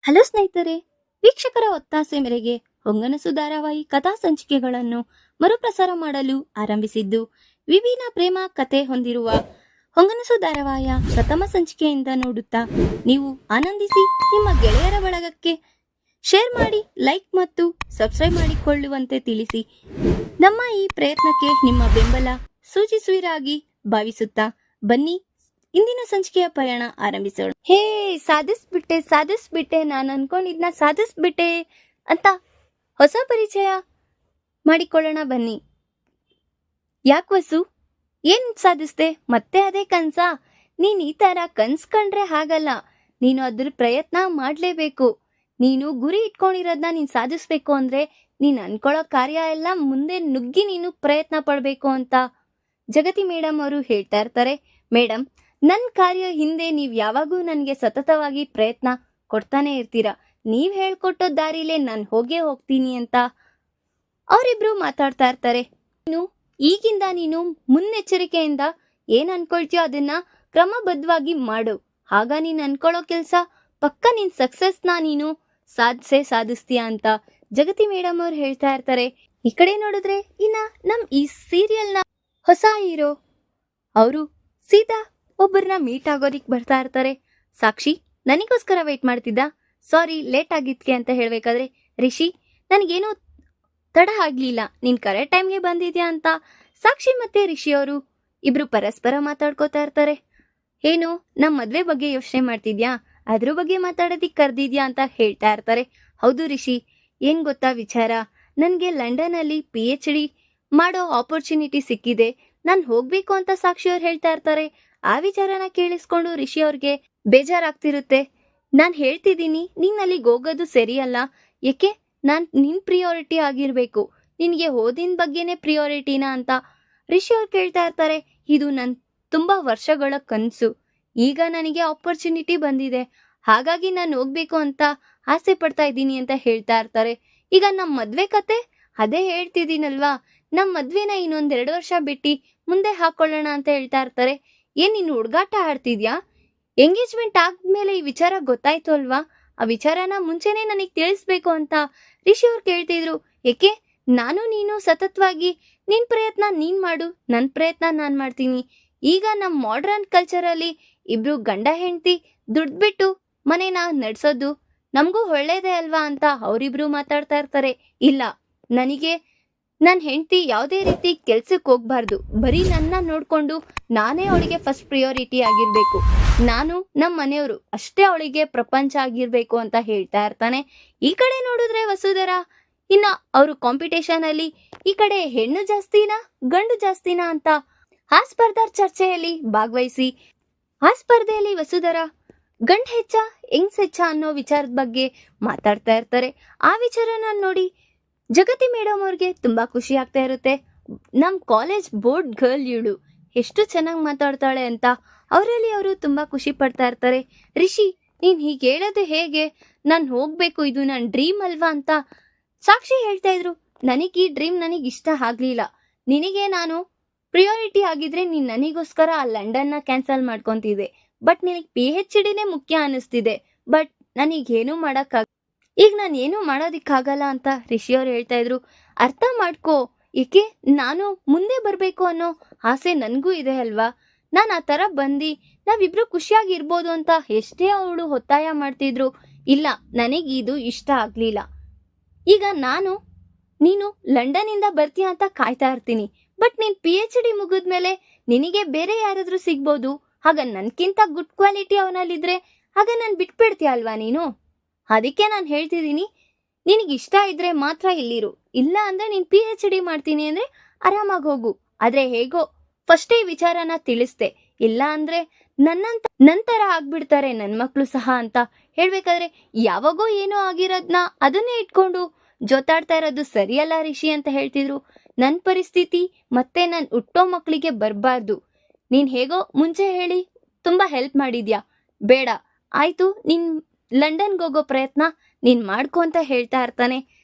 Hello ಸ್ನೇಹಿತರೆ, ವೀಕ್ಷಕರ ಒತ್ತಾಸೆ ಮೇರೆಗೆ ಹೊಂಗನಸು ಧಾರಾವಾಹಿ ಕಥಾ ಸಂಚಿಕೆಗಳನ್ನು ಮರುಪ್ರಸಾರ ಮಾಡಲು ಆರಂಭಿಸಿದ್ದು, ವಿಭಿನ್ನ ಪ್ರೇಮ ಕತೆ ಹೊಂದಿರುವ ಹೊಂಗನಸು ಧಾರಾವಾಹಿಯ ಪ್ರಥಮ ಸಂಚಿಕೆಯಿಂದ ನೋಡುತ್ತಾ ನೀವು ಆನಂದಿಸಿ ನಿಮ್ಮ ಗೆಳೆಯರ ಬಳಗಕ್ಕೆ ಶೇರ್ ಮಾಡಿ, ಲೈಕ್ ಮತ್ತು ಸಬ್ಸ್ಕ್ರೈಬ್ ಮಾಡಿಕೊಳ್ಳುವಂತೆ ತಿಳಿಸಿ. ನಮ್ಮ ಈ ಪ್ರಯತ್ನಕ್ಕೆ ನಿಮ್ಮ ಬೆಂಬಲ ಸೂಚಿಸುವಿರಾಗಿ ಭಾವಿಸುತ್ತಾ ಬನ್ನಿ ಇಂದಿನ ಸಂಚಿಕೆಯ ಪಯಣ ಆರಂಭಿಸೋಣ. ಹೇ, ಸಾಧಿಸ್ಬಿಟ್ಟೆ, ನಾನು ಅನ್ಕೊಂಡಿದ್ನ ಸಾಧಿಸ್ಬಿಟ್ಟೆ ಅಂತ ಹೊಸ ಪರಿಚಯ ಮಾಡಿಕೊಳ್ಳೋಣ ಬನ್ನಿ. ಯಾಕೆ ವಸು, ಏನ್ ಸಾಧಿಸ್ದೆ? ಮತ್ತೆ ಅದೇ ಕನ್ಸ? ನೀನ್ ಈ ತರ ಕನ್ಸ್ಕೊಂಡ್ರೆ ಹಾಗಲ್ಲ, ನೀನು ಅದ್ರ ಪ್ರಯತ್ನ ಮಾಡ್ಲೇಬೇಕು. ನೀನು ಗುರಿ ಇಟ್ಕೊಂಡಿರೋದನ್ನ ನೀನ್ ಸಾಧಿಸ್ಬೇಕು ಅಂದ್ರೆ ನೀನ್ ಅನ್ಕೊಳ್ಳೋ ಕಾರ್ಯ ಎಲ್ಲ ಮುಂದೆ ನುಗ್ಗಿ ನೀನು ಪ್ರಯತ್ನ ಪಡ್ಬೇಕು ಅಂತ ಜಗತಿ ಮೇಡಮ್ ಅವರು ಹೇಳ್ತಾ ಇರ್ತಾರೆ. ಮೇಡಮ್, ನನ್ನ ಕಾರ್ಯ ಹಿಂದೆ ನೀವು ಯಾವಾಗೂ ನನಗೆ ಸತತವಾಗಿ ಪ್ರಯತ್ನ ಕೊಡ್ತಾನೆ ಇರ್ತೀರಾ. ನೀವು ಹೇಳ್ಕೊಟ್ಟೋ ದಾರಿಲೇ ನಾನು ಹೋಗೇ ಹೋಗ್ತೀನಿ ಅಂತ ಅವರಿಬ್ರು ಮಾತಾಡ್ತಾ ಇರ್ತಾರೆ. ಈಗಿಂದ ನೀನು ಮುನ್ನೆಚ್ಚರಿಕೆಯಿಂದ ಏನ್ ಅನ್ಕೊಳ್ತೀಯೋ ಅದನ್ನ ಕ್ರಮಬದ್ಧವಾಗಿ ಮಾಡು. ಆಗ ನೀನ್ ಅನ್ಕೊಳ್ಳೋ ಕೆಲ್ಸ ಪಕ್ಕ ನಿನ್ ಸಕ್ಸಸ್ನ ನೀನು ಸಾಧಿಸ್ತೀಯ ಅಂತ ಜಗತಿ ಮೇಡಮ್ ಅವ್ರು ಹೇಳ್ತಾ ಇರ್ತಾರೆ. ಈ ಕಡೆ ನೋಡಿದ್ರೆ ಇನ್ನ ನಮ್ ಈ ಸೀರಿಯಲ್ನ ಹೊಸ ಹೀರೋ ಅವರು ಸೀದಾ ಒಬ್ಬರನ್ನ ಮೀಟ್ ಆಗೋದಿಕ್ ಬರ್ತಾ ಇರ್ತಾರೆ. ಸಾಕ್ಷಿ ನನಗೋಸ್ಕರ ವೇಟ್ ಮಾಡ್ತಿದ್ದ, ಸಾರಿ ಲೇಟ್ ಆಗಿದ್ಕೆ ಅಂತ ಹೇಳ್ಬೇಕಾದ್ರೆ, ರಿಷಿ ನನಗೇನು ತಡ ಆಗ್ಲಿಲ್ಲ, ನೀನ್ ಕರೆಕ್ಟ್ ಟೈಮ್ಗೆ ಬಂದಿದ್ಯಾ ಅಂತ ಸಾಕ್ಷಿ ಮತ್ತೆ ರಿಷಿ ಅವರು ಇಬ್ರು ಪರಸ್ಪರ ಮಾತಾಡ್ಕೋತಾ ಇರ್ತಾರೆ. ಏನು, ನಮ್ ಮದ್ವೆ ಬಗ್ಗೆ ಯೋಚನೆ ಮಾಡ್ತಿದ್ಯಾ, ಅದ್ರ ಬಗ್ಗೆ ಮಾತಾಡೋದಿಕ್ ಕರ್ದಿದ್ಯಾ ಅಂತ ಹೇಳ್ತಾ ಇರ್ತಾರೆ. ಹೌದು ರಿಷಿ, ಏನ್ ಗೊತ್ತಾ ವಿಚಾರ, ನನ್ಗೆ ಲಂಡನ್ ಅಲ್ಲಿ PhD ಮಾಡೋ ಆಪರ್ಚುನಿಟಿ ಸಿಕ್ಕಿದೆ, ನಾನ್ ಹೋಗ್ಬೇಕು ಅಂತ ಸಾಕ್ಷಿ ಅವ್ರು ಹೇಳ್ತಾ ಇರ್ತಾರೆ. ಆ ವಿಚಾರನ ಕೇಳಿಸ್ಕೊಂಡು ರಿಷಿ ಅವ್ರಿಗೆ ಬೇಜಾರಾಗ್ತಿರುತ್ತೆ. ನಾನ್ ಹೇಳ್ತಿದ್ದೀನಿ ನೀನ್ ಅಲ್ಲಿಗೆ ಹೋಗೋದು ಸರಿಯಲ್ಲ, ಏಕೆ ನಿನ್ ಪ್ರಿಯಾರಿಟಿ ಆಗಿರ್ಬೇಕು, ನಿನ್ಗೆ ಓದಿನ ಬಗ್ಗೆನೆ ಪ್ರಿಯಾರಿಟಿನಾ ಅಂತ ರಿಷಿ ಅವ್ರು ಕೇಳ್ತಾ ಇರ್ತಾರೆ. ಇದು ನನ್ ತುಂಬಾ ವರ್ಷಗಳ ಕನ್ಸು, ಈಗ ನನಗೆ ಆಪರ್ಚುನಿಟಿ ಬಂದಿದೆ, ಹಾಗಾಗಿ ನಾನು ಹೋಗ್ಬೇಕು ಅಂತ ಆಸೆ ಪಡ್ತಾ ಇದ್ದೀನಿ ಅಂತ ಹೇಳ್ತಾ ಇರ್ತಾರೆ. ಈಗ ನಮ್ ಮದ್ವೆ ಕತೆ ಅದೇ ಹೇಳ್ತಿದ್ದೀನಲ್ವಾ, ನಮ್ ಮದ್ವೆನ ಇನ್ನೊಂದೆರಡು ವರ್ಷ ಬಿಟ್ಟು ಮುಂದೆ ಹಾಕೊಳ್ಳೋಣ ಅಂತ ಹೇಳ್ತಾ ಇರ್ತಾರೆ. ಏನ್ ನೀನು ಹುಡುಗಾಟ ಆಡ್ತಿದ್ಯಾ? ಎಂಗೇಜ್ಮೆಂಟ್ ಆದ್ಮೇಲೆ ಈ ವಿಚಾರ ಗೊತ್ತಾಯ್ತು ಅಲ್ವಾ, ಆ ವಿಚಾರನ ಮುಂಚೆನೆ ನನಗ್ ತಿಳಿಸ್ಬೇಕು ಅಂತ ರಿಷಿ ಅವ್ರು ಕೇಳ್ತಿದ್ರು. ಏಕೆ, ನಾನು ನೀನು ಸತತವಾಗಿ ನಿನ್ ಪ್ರಯತ್ನ ನೀನ್ ಮಾಡು, ನನ್ ಪ್ರಯತ್ನ ನಾನ್ ಮಾಡ್ತೀನಿ. ಈಗ ನಮ್ ಮಾಡರ್ನ್ ಕಲ್ಚರ್ ಅಲ್ಲಿ ಇಬ್ರು ಗಂಡ ಹೆಂಡತಿ ದುಡ್ಡು ಬಿಟ್ಟು ಮನೇನ ನಡ್ಸೋದು ನಮಗೂ ಒಳ್ಳೇದೇ ಅಲ್ವಾ ಅಂತ ಅವರಿಬ್ರು ಮಾತಾಡ್ತಾ ಇರ್ತಾರೆ. ಇಲ್ಲ, ನನಗೆ ನನ್ನ ಹೆಂಡತಿ ಯಾವುದೇ ರೀತಿ ಕೆಲ್ಸಕ್ಕೆ ಹೋಗ್ಬಾರ್ದು, ಬರೀ ನನ್ನ ನೋಡ್ಕೊಂಡು ನಾನೇ ಅವಳಿಗೆ ಫಸ್ಟ್ ಪ್ರಿಯಾರಿಟಿ ಆಗಿರ್ಬೇಕು, ನಾನು ನಮ್ಮ ಮನೆಯವರು ಅಷ್ಟೇ ಅವಳಿಗೆ ಪ್ರಪಂಚ ಆಗಿರ್ಬೇಕು ಅಂತ ಹೇಳ್ತಾ ಇರ್ತಾನೆ. ಈ ಕಡೆ ನೋಡಿದ್ರೆ ವಸುಧರ ಇನ್ನ ಅವರು ಕಾಂಪಿಟೇಷನ್ ಅಲ್ಲಿ ಈ ಕಡೆ ಹೆಣ್ಣು ಜಾಸ್ತಿನಾ ಗಂಡು ಜಾಸ್ತಿನಾ ಅಂತ ಆ ಸ್ಪರ್ಧಾರ್ ಚರ್ಚೆಯಲ್ಲಿ ಭಾಗವಹಿಸಿ ಆ ಸ್ಪರ್ಧೆಯಲ್ಲಿ ವಸುಧರ ಗಂಡ್ ಹೆಚ್ಚ ಹೆಂಗ್ಸ್ ಹೆಚ್ಚ ಅನ್ನೋ ವಿಚಾರದ ಬಗ್ಗೆ ಮಾತಾಡ್ತಾ ಇರ್ತಾರೆ. ಆ ವಿಚಾರನ ನೋಡಿ ಜಗತಿ ಮೇಡಮ್ ಅವ್ರಿಗೆ ತುಂಬಾ ಖುಷಿ ಆಗ್ತಾ ಇರುತ್ತೆ. ನಮ್ ಕಾಲೇಜ್ ಬೋರ್ಡ್ ಗರ್ಲ್ ಇವಳು ಎಷ್ಟು ಚೆನ್ನಾಗಿ ಮಾತಾಡ್ತಾಳೆ ಅಂತ ಅವರಲ್ಲಿ ಅವರು ತುಂಬಾ ಖುಷಿ ಪಡ್ತಾ ಇರ್ತಾರೆ. ರಿಷಿ, ನೀನ್ ಹೀಗೆ ಹೇಳೋದು ಹೇಗೆ, ನಾನ್ ಹೋಗ್ಬೇಕು, ಇದು ನನ್ ಡ್ರೀಮ್ ಅಲ್ವಾ ಅಂತ ಸಾಕ್ಷಿ ಹೇಳ್ತಾ ಇದ್ರು. ನನಗ್ ಈ ಡ್ರೀಮ್ ನನಗ್ ಇಷ್ಟ ಆಗ್ಲಿಲ್ಲ, ನಿನಗೆ ನಾನು ಪ್ರಿಯಾರಿಟಿ ಆಗಿದ್ರೆ ನೀನ್ ನನಗೋಸ್ಕರ ಆ ಲಂಡನ್ ನ ಕ್ಯಾನ್ಸಲ್ ಮಾಡ್ಕೊಂತಿದ್ದೆ, ಬಟ್ ನಿನಗ್ PhDನೇ ಮುಖ್ಯ ಅನಿಸ್ತಿದೆ, ಬಟ್ ನನಗೇನು ಈಗ ನಾನು ಏನು ಮಾಡೋದಿಕ್ಕಾಗಲ್ಲ ಅಂತ ರಿಷಿ ಅವ್ರು ಹೇಳ್ತಾ ಇದ್ರು. ಅರ್ಥ ಮಾಡ್ಕೋ, ಏಕೆ ನಾನು ಮುಂದೆ ಬರ್ಬೇಕು ಅನ್ನೋ ಆಸೆ ನನ್ಗೂ ಇದೆ ಅಲ್ವಾ, ನಾನು ಆ ತರ ಬಂದು ನಾವಿಬ್ರು ಖುಷಿಯಾಗಿರ್ಬೋದು ಅಂತ ಎಷ್ಟೇ ಅವಳು ಒತ್ತಾಯ ಮಾಡ್ತಿದ್ರು, ಇಲ್ಲ ನನಗ್ ಇದು ಇಷ್ಟ ಆಗ್ಲಿಲ್ಲ. ಈಗ ನೀನು ಲಂಡನ್ ಇಂದ ಬರ್ತೀಯ ಅಂತ ಕಾಯ್ತಾ ಇರ್ತೀನಿ, ಬಟ್ ನೀನ್ PhD ಮುಗಿದ್ಮೇಲೆ ನಿನಗೆ ಬೇರೆ ಯಾರಾದ್ರೂ ಸಿಗ್ಬೋದು, ಆಗ ನನ್ಕಿಂತ ಗುಡ್ ಕ್ವಾಲಿಟಿ ಅವನಲ್ಲಿದ್ರೆ ಆಗ ನಾನು ಬಿಟ್ಬಿಡ್ತೀಯ ಅಲ್ವಾ ನೀನು. ಅದಕ್ಕೆ ನಾನು ಹೇಳ್ತಿದ್ದೀನಿ, ನಿನಗೆ ಇಷ್ಟ ಇದ್ರೆ ಮಾತ್ರ ಇಲ್ಲಿರು, ಇಲ್ಲ ಅಂದ್ರೆ ನೀನ್ PhD ಮಾಡ್ತೀನಿ ಅಂದ್ರೆ ಆರಾಮಾಗಿ ಹೋಗು, ಆದ್ರೆ ಹೇಗೋ ಫಸ್ಟ್ ಈ ವಿಚಾರನ ತಿಳಿಸ್ದೆ, ಇಲ್ಲ ಅಂದ್ರೆ ನಂತರ ಆಗ್ಬಿಡ್ತಾರೆ ನನ್ ಮಕ್ಳು ಸಹ ಅಂತ ಹೇಳ್ಬೇಕಾದ್ರೆ, ಯಾವಾಗೋ ಏನೋ ಆಗಿರೋದ್ನ ಅದನ್ನೇ ಇಟ್ಕೊಂಡು ಜೊತಾಡ್ತಾ ಇರೋದು ಸರಿಯಲ್ಲ ರಿಷಿ ಅಂತ ಹೇಳ್ತಿದ್ರು. ನನ್ ಪರಿಸ್ಥಿತಿ ಮತ್ತೆ ನನ್ ಹುಟ್ಟೋ ಮಕ್ಳಿಗೆ ಬರ್ಬಾರ್ದು, ನೀನ್ ಹೇಗೋ ಮುಂಚೆ ಹೇಳಿ ತುಂಬಾ ಹೆಲ್ಪ್ ಮಾಡಿದ್ಯಾ, ಬೇಡ ಆಯ್ತು, ನೀನ್ ಲಂಡನ್ಗೆ ಹೋಗೋ ಪ್ರಯತ್ನ ನೀನ್ ಮಾಡ್ಕೊ ಅಂತ ಹೇಳ್ತಾ ಇರ್ತಾನೆ.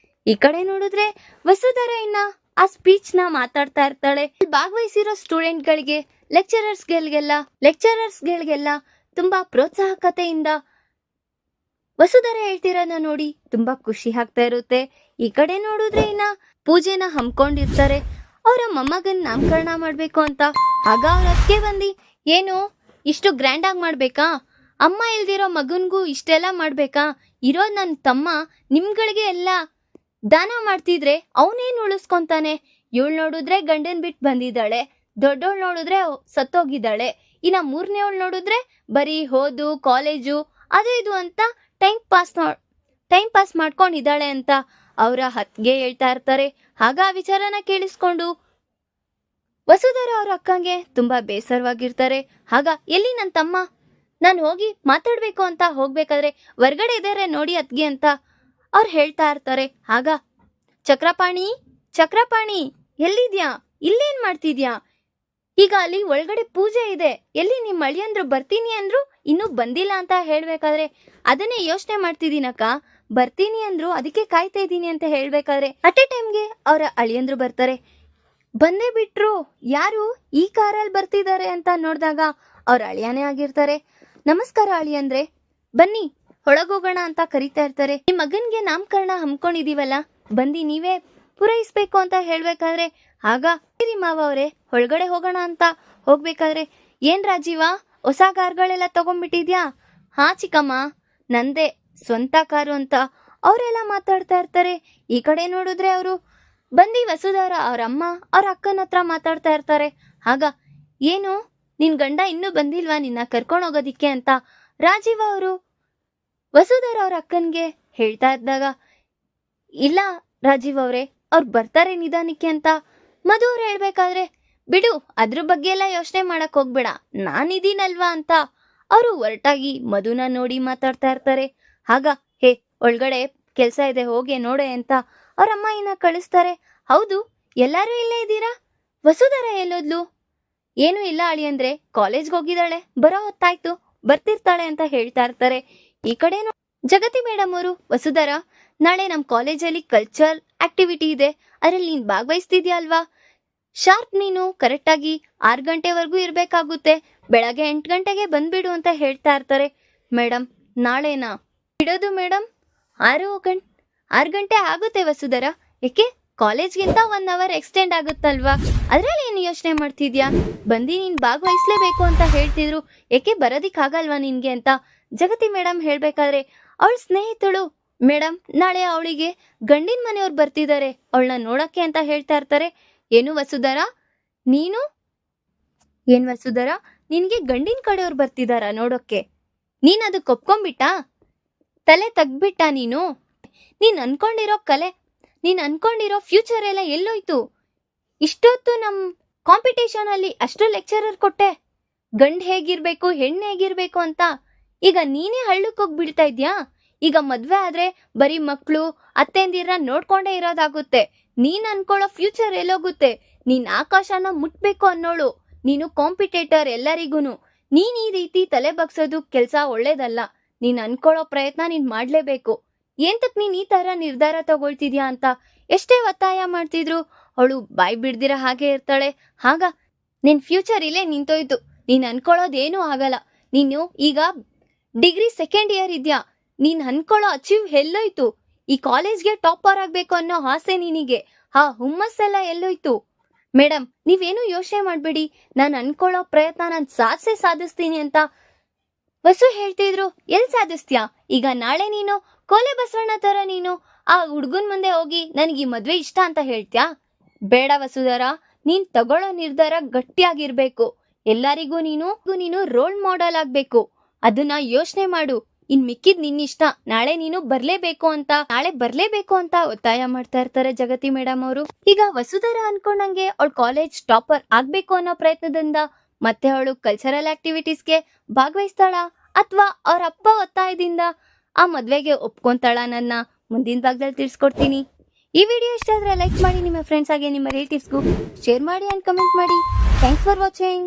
ಈ ಕಡೆ ನೋಡಿದ್ರೆ ವಸುಧರ ಇನ್ನ ಆ ಸ್ಪೀಚ್ ನ ಮಾತಾಡ್ತಾ ಇರ್ತಾಳೆ. ಭಾಗವಹಿಸಿರೋ ಸ್ಟೂಡೆಂಟ್ಗಳಿಗೆ ಲೆಕ್ಚರರ್ಸ್ಗಳಿಗೆಲ್ಲ ತುಂಬಾ ಪ್ರೋತ್ಸಾಹಕತೆಯಿಂದ ವಸುಧರ ಹೇಳ್ತಿರೋದನ್ನ ನೋಡಿ ತುಂಬಾ ಖುಷಿ ಆಗ್ತಾ ಇರುತ್ತೆ. ಈ ಕಡೆ ನೋಡಿದ್ರೆ ಇನ್ನ ಪೂಜೆನ ಹಮ್ಕೊಂಡಿರ್ತಾರೆ ಅವರ ಮೊಮ್ಮಗನ್ ನಾಮಕರಣ ಮಾಡ್ಬೇಕು ಅಂತ. ಆಗ ಅವ್ರ ಅತ್ತಿಗೆ ಬಂದಿ, ಏನು ಇಷ್ಟು ಗ್ರ್ಯಾಂಡ್ ಆಗಿ ಮಾಡ್ಬೇಕಾ? ಅಮ್ಮ ಇಲ್ದಿರೋ ಮಗನ್ಗೂ ಇಷ್ಟೆಲ್ಲ ಮಾಡ್ಬೇಕಾ? ಇರೋ ನನ್ನ ತಮ್ಮ ನಿಮ್ಗಳಿಗೆ ಎಲ್ಲ ದಾನ ಮಾಡ್ತಿದ್ರೆ ಅವನೇನ್ ಉಳಿಸ್ಕೊಂತಾನೆ? ಇವಳು ನೋಡಿದ್ರೆ ಗಂಡನ್ ಬಿಟ್ಟು ಬಂದಿದ್ದಾಳೆ, ದೊಡ್ಡವಳು ನೋಡಿದ್ರೆ ಸತ್ತೋಗಿದ್ದಾಳೆ, ಇನ್ನ ಮೂರನೇವಳು ನೋಡಿದ್ರೆ ಬರೀ ಓದು ಕಾಲೇಜು ಅದು ಇದು ಅಂತ ಟೈಮ್ ಪಾಸ್ ಮಾಡ್ಕೊಂಡಿದ್ದಾಳೆ ಅಂತ ಅವರ ಅತ್ತಿಗೆ ಹೇಳ್ತಾ ಇರ್ತಾರೆ. ಆಗ ಆ ವಿಚಾರನ ಕೇಳಿಸ್ಕೊಂಡು ವಸುಧರ ಅವ್ರ ಅಕ್ಕಂಗೆ ತುಂಬಾ ಬೇಸರವಾಗಿರ್ತಾರೆ. ಆಗ ಎಲ್ಲಿ ನನ್ನ ತಮ್ಮ? ನಾನು ಹೋಗಿ ಮಾತಾಡ್ಬೇಕು ಅಂತ ಹೋಗ್ಬೇಕಾದ್ರೆ ಹೊರ್ಗಡೆ ಇದ್ದಾರೆ ನೋಡಿ ಅತ್ತಿಗೆ ಅಂತ ಅವ್ರು ಹೇಳ್ತಾ ಇರ್ತಾರೆ. ಆಗ ಚಕ್ರಪಾಣಿ ಎಲ್ಲಿದ್ಯಾ? ಇಲ್ಲೇನ್ ಮಾಡ್ತಿದ್ಯಾ? ಈಗ ಅಲ್ಲಿ ಒಳಗಡೆ ಪೂಜೆ ಇದೆ, ಎಲ್ಲಿ ನಿಮ್ಮ ಅಳಿಯಂದ್ರು ಬರ್ತೀನಿ ಅಂದ್ರು ಇನ್ನೂ ಬಂದಿಲ್ಲ ಅಂತ ಹೇಳ್ಬೇಕಾದ್ರೆ ಅದನ್ನೇ ಯೋಚನೆ ಮಾಡ್ತಿದ್ದೀನಕ್ಕ, ಬರ್ತೀನಿ ಅಂದ್ರು ಅದಕ್ಕೆ ಕಾಯ್ತಾ ಇದ್ದೀನಿ ಅಂತ ಹೇಳ್ಬೇಕಾದ್ರೆ ಅಟ್ ಎ ಟೈಮ್ಗೆ ಅವರ ಅಳಿಯಂದ್ರು ಬರ್ತಾರೆ. ಬಂದೇ ಬಿಟ್ರು, ಯಾರು ಈ ಕಾರಲ್ಲಿ ಬರ್ತಿದ್ದಾರೆ ಅಂತ ನೋಡಿದಾಗ ಅವ್ರ ಅಳಿಯಾನೇ ಆಗಿರ್ತಾರೆ. ನಮಸ್ಕಾರ ಅಳಿಯಂದ್ರೆ, ಬನ್ನಿ ಒಳಗೋಗೋಣ ಅಂತ ಕರಿತಾ ಇರ್ತಾರೆ. ನಿಮ್ಮ ಮಗನ್ಗೆ ನಾಮಕರಣ ಹಮ್ಕೊಂಡಿದೀವಲ್ಲ, ಬಂದಿ ನೀವೇ ಪೂರೈಸ್ಬೇಕು ಅಂತ ಹೇಳ್ಬೇಕಾದ್ರೆ ಆಗ ಮಾವ ಅವರೇ ಒಳಗಡೆ ಹೋಗೋಣ ಅಂತ ಹೋಗ್ಬೇಕಾದ್ರೆ, ಏನ್ ರಾಜೀವ ಹೊಸ ಕಾರ್ಗಳೆಲ್ಲ ತಗೊಂಡ್ಬಿಟ್ಟಿದ್ಯಾ? ಹಾ ಚಿಕ್ಕಮ್ಮ, ನಂದೇ ಸ್ವಂತ ಕಾರು ಅಂತ ಅವರೆಲ್ಲ ಮಾತಾಡ್ತಾ ಇರ್ತಾರೆ. ಈ ಕಡೆ ನೋಡಿದ್ರೆ ಅವರು ಬಂದು ವಸುಧರ ಅವ್ರ ಅಮ್ಮ ಅವ್ರ ಅಕ್ಕನ ಹತ್ರ ಮಾತಾಡ್ತಾ ಇರ್ತಾರೆ. ಆಗ ಏನು ನಿನ್ ಗಂಡ ಇನ್ನೂ ಬಂದಿಲ್ವಾ ನಿನ್ನ ಕರ್ಕೊಂಡು ಹೋಗೋದಿಕ್ಕೆ ಅಂತ ರಾಜೀವ ಅವರು ವಸುಧರ ಅವ್ರ ಅಕ್ಕನ್ಗೆ ಹೇಳ್ತಾ ಇದ್ದಾಗ, ಇಲ್ಲ ರಾಜೀವ್ ಅವರೇ ಅವ್ರು ಬರ್ತಾರೆ ನಿಧಾನಕ್ಕೆ ಅಂತ ಮಧು ಅವ್ರು ಹೇಳ್ಬೇಕಾದ್ರೆ, ಬಿಡು ಅದ್ರ ಬಗ್ಗೆ ಎಲ್ಲ ಯೋಚನೆ ಮಾಡಕ್ ಹೋಗ್ಬೇಡ, ನಾನಿದ್ದೀನಲ್ವಾ ಅಂತ ಅವರು ಹೊರಟಾಗಿ ಮಧುನ ನೋಡಿ ಮಾತಾಡ್ತಾ ಇರ್ತಾರೆ. ಆಗ ಹೇ ಒಳಗಡೆ ಕೆಲ್ಸ ಇದೆ ಹೋಗಿ ನೋಡೆ ಅಂತ ಅವ್ರ ಅಮ್ಮ ಇನ್ನ ಕಳಿಸ್ತಾರೆ. ಹೌದು ಎಲ್ಲಾರು ಇಲ್ಲೇ ಇದ್ದೀರಾ? ವಸುಧರ ಎಲ್ಲೋದ್ಲು? ಏನು ಇಲ್ಲ ಅಳಿಯಂದ್ರೆ ಕಾಲೇಜ್ಗೆ ಹೋಗಿದ್ದಾಳೆ, ಬರೋ ಹೊತ್ತಾಯ್ತು, ಬರ್ತಿರ್ತಾಳೆ ಅಂತ ಹೇಳ್ತಾ ಇರ್ತಾರೆ. ಈ ಕಡೆ ಜಗತಿ ಮೇಡಮ್ ಅವರು, ವಸುಧರ ನಾಳೆ ನಮ್ಮ ಕಾಲೇಜಲ್ಲಿ ಕಲ್ಚರಲ್ ಆಕ್ಟಿವಿಟಿ ಇದೆ, ಅದ್ರಲ್ಲಿ ನೀನ್ ಭಾಗವಹಿಸ್ತಿದ್ಯಾ ಅಲ್ವಾ? ಶಾರ್ಪ್ ನೀನು ಕರೆಕ್ಟಾಗಿ 6 ಗಂಟೆವರೆಗೂ ಇರಬೇಕಾಗುತ್ತೆ, ಬೆಳಗ್ಗೆ 8 ಗಂಟೆಗೆ ಬಂದ್ಬಿಡು ಅಂತ ಹೇಳ್ತಾ ಇರ್ತಾರೆ. ಮೇಡಮ್ ನಾಳೆನಾ ಬಿಡೋದು ಮೇಡಮ್? 6 ಗಂಟೆ ಆಗುತ್ತೆ ವಸುಧರ, ಏಕೆ ಕಾಲೇಜ್ಗಿಂತ 1 ಅವರ್ ಎಕ್ಸ್ಟೆಂಡ್ ಆಗುತ್ತಲ್ವಾ, ಅದ್ರಲ್ಲಿ ಏನು ಯೋಚನೆ ಮಾಡ್ತಿದ್ಯಾ? ಬಂದು ನೀನ್ ಭಾಗವಹಿಸ್ಲೇಬೇಕು ಅಂತ ಹೇಳ್ತಿದ್ರು, ಏಕೆ ಬರೋದಿಕ್ಕಾಗಲ್ವಾ ನಿನ್ಗೆ ಅಂತ ಜಗತಿ ಮೇಡಮ್ ಹೇಳ್ಬೇಕಾದ್ರೆ ಅವಳ ಸ್ನೇಹಿತಳು, ಮೇಡಮ್ ನಾಳೆ ಅವಳಿಗೆ ಗಂಡಿನ ಮನೆಯವ್ರು ಬರ್ತಿದ್ದಾರೆ ಅವಳನ್ನ ನೋಡಕ್ಕೆ ಅಂತ ಹೇಳ್ತಾ ಇರ್ತಾರೆ. ಏನು ವಸುಧರ ನೀನು? ಏನ್ ವಸುಧರ ನಿನ್ಗೆ ಗಂಡಿನ ಕಡೆಯವ್ರು ಬರ್ತಿದಾರ ನೋಡೋಕ್ಕೆ? ನೀನ್ ಅದಕ್ಕೆ ಒಪ್ಕೊಂಡ್ಬಿಟ್ಟ? ತಲೆ ತಗ್ಬಿಟ್ಟ ನೀನು? ನೀನ್ ಅನ್ಕೊಂಡಿರೋ ಫ್ಯೂಚರ್ ಎಲ್ಲ ಎಲ್ಲೋಯ್ತು? ಇಷ್ಟೊತ್ತು ನಮ್ ಕಾಂಪಿಟೇಷನ್ ಅಲ್ಲಿ ಅಷ್ಟು ಲೆಕ್ಚರರ್ ಕೊಟ್ಟೆ ಗಂಡ್ ಹೇಗಿರ್ಬೇಕು ಹೆಣ್ಣು ಹೇಗಿರ್ಬೇಕು ಅಂತ, ಈಗ ನೀನೇ ಹಳ್ಳಕ್ಕೆ ಹೋಗ್ಬಿಡ್ತಾ ಇದ್ಯಾ? ಈಗ ಮದ್ವೆ ಆದ್ರೆ ಬರೀ ಮಕ್ಳು ಅತ್ತೆಂದಿರ ನೋಡ್ಕೊಂಡೇ ಇರೋದಾಗುತ್ತೆ, ನೀನ್ ಅನ್ಕೊಳ್ಳೋ ಫ್ಯೂಚರ್ ಎಲ್ಲೋಗುತ್ತೆ? ನೀನ್ ಆಕಾಶನ ಮುಟ್ಬೇಕು ಅನ್ನೋಳು, ನೀನು ಕಾಂಪಿಟೇಟರ್ ಎಲ್ಲರಿಗೂನು. ನೀನ್ ಈ ರೀತಿ ತಲೆ ಬಗ್ಸೋದು ಕೆಲ್ಸ ಒಳ್ಳೇದಲ್ಲ, ನೀನ್ ಅನ್ಕೊಳ್ಳೋ ಪ್ರಯತ್ನ ನೀನ್ ಮಾಡ್ಲೇಬೇಕು. ಏಂತಕ್ ನೀನ್ ಈ ತರ ನಿರ್ಧಾರ ತಗೊಳ್ತಿದ್ಯಾ ಅಂತ ಎಷ್ಟೇ ಒತ್ತಾಯ ಮಾಡ್ತಿದ್ರು ಅವಳು ಬಾಯ್ ಬಿಡ್ದಿರ ಹಾಗೆ ಇರ್ತಾಳೆ. ಆಗ ನಿನ್ ಫ್ಯೂಚರ್ ಇಲ್ಲೇ ನಿಂತೋಯ್ತು, ನೀನ್ ಅನ್ಕೊಳ್ಳೋದೇನೂ ಆಗಲ್ಲ. ನೀನು ಈಗ ಡಿಗ್ರಿ 2nd ಇಯರ್ ಇದ್ಯಾ, ನೀನ್ ಅನ್ಕೊಳ್ಳೋ ಅಚೀವ್ ಎಲ್ಲೋಯ್ತು? ಈ ಕಾಲೇಜ್ಗೆ ಟಾಪರ್ ಆಗ್ಬೇಕು ಅನ್ನೋ ಆಸೆ ನಿನಗೆ, ಆ ಹುಮ್ಮಸ್ಸೆಲ್ಲ ಎಲ್ಲೋಯ್ತು? ಮೇಡಮ್ ನೀವೇನು ಯೋಚನೆ ಮಾಡ್ಬೇಡಿ, ನಾನು ಅನ್ಕೊಳ್ಳೋ ಪ್ರಯತ್ನ ನಾನು ಸಾಧಿಸ್ತೀನಿ ಅಂತ ವಸು ಹೇಳ್ತಿದ್ರು. ಎಲ್ ಸಾಧಿಸ್ತೀಯಾ? ಈಗ ನಾಳೆ ನೀನು ಕೋಲೆ ಬಸವಣ್ಣ ತರ ನೀನು ಆ ಹುಡ್ಗನ್ ಮುಂದೆ ಹೋಗಿ ನನಗೆ ಈ ಮದ್ವೆ ಇಷ್ಟ ಅಂತ ಹೇಳ್ತ್ಯಾ? ಬೇಡ ವಸುಧರ, ನೀನ್ ತಗೊಳ್ಳೋ ನಿರ್ಧಾರ ಗಟ್ಟಿಯಾಗಿರ್ಬೇಕು. ಎಲ್ಲರಿಗೂ ನೀನು ರೋಲ್ ಮಾಡೆಲ್ ಆಗ್ಬೇಕು, ಅದನ್ನ ಯೋಚನೆ ಮಾಡು. ಇನ್ ಮಿಕ್ಕಿದ್ ನಿನ್ನಿಷ್ಟ. ನಾಳೆ ಬರ್ಲೇಬೇಕು ಅಂತ ಒತ್ತಾಯ ಮಾಡ್ತಾ ಇರ್ತಾರೆ ಜಗತಿ ಮೇಡಮ್ ಅವರು. ಈಗ ವಸುಧರ ಅನ್ಕೊಂಡಂಗೆ ಅವಳು ಕಾಲೇಜ್ ಟಾಪರ್ ಆಗ್ಬೇಕು ಅನ್ನೋ ಪ್ರಯತ್ನದಿಂದ ಮತ್ತೆ ಅವಳು ಕಲ್ಚರಲ್ ಆಕ್ಟಿವಿಟೀಸ್ಗೆ ಭಾಗವಹಿಸ್ತಾಳ ಅಥವಾ ಅವ್ರ ಅಪ್ಪ ಒತ್ತಾಯದಿಂದ ಆ ಮದ್ವೆಗೆ ಒಪ್ಕೊಂತಾಳ? ನನ್ನ ಮುಂದಿನ ಭಾಗದಲ್ಲಿ ತಿಳಿಸ್ಕೊಡ್ತೀನಿ. ಈ ವಿಡಿಯೋ ಇಷ್ಟ ಆದ್ರೆ ಲೈಕ್ ಮಾಡಿ, ನಿಮ್ಮ ಫ್ರೆಂಡ್ಸ್ ಹಾಗೆ ನಿಮ್ಮ ರಿಲೇಟಿವ್ಸ್ಗೂ ಶೇರ್ ಮಾಡಿ ಅಂಡ್ ಕಮೆಂಟ್ ಮಾಡಿ. Thanks for watching.